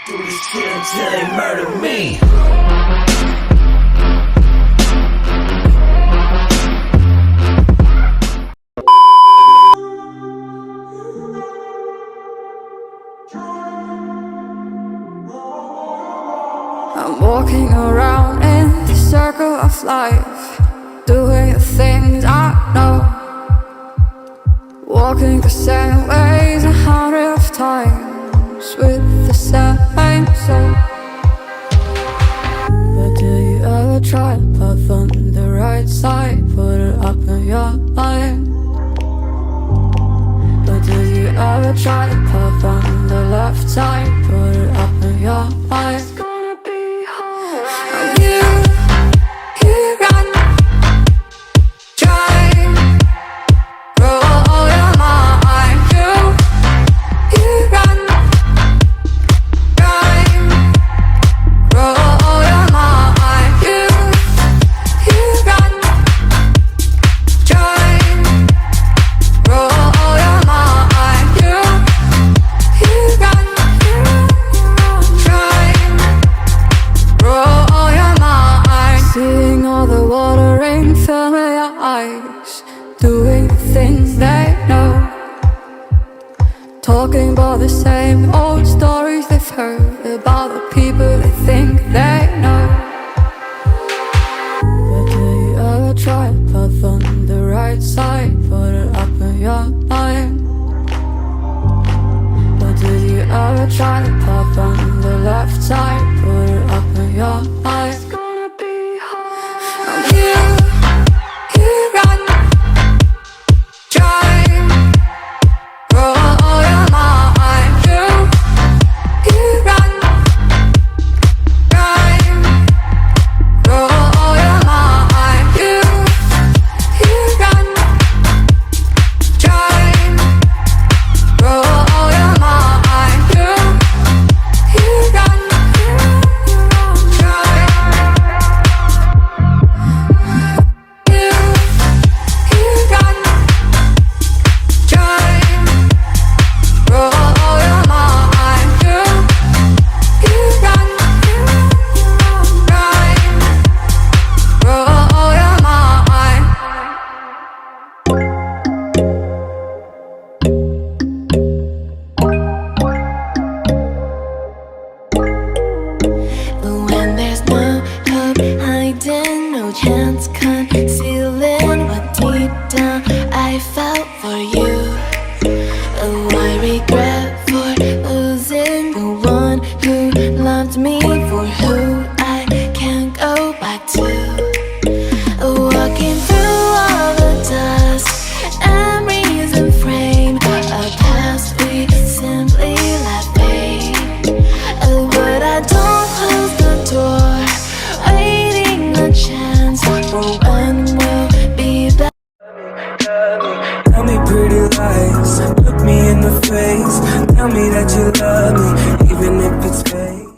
Do this shit until they murder me. I'm walking around in the circle of life, doing the things I know, walking the same ways 100 times with the same soul. But do you ever try to path on the right side, put it up in your mind? But do you ever try to path on the left side, put it up in your mind? Doing the things they know, talking about the same old stories they've heard about the people they think they know. But do you ever try to path on the right side, put it up in your mind? But do you ever try to path on the left side, put it up in your mind? It's gonna be hard. I'm here. No chance concealing what deep down I felt for you. Oh, I regret for losing the one who loved me, for who I can't go back to. Walking through all the dust, memories and frame a past we simply let fade. Oh, but I don't close the door, waiting a chance for when we'll be back. Tell me pretty lies, look me in the face. Tell me that you love me,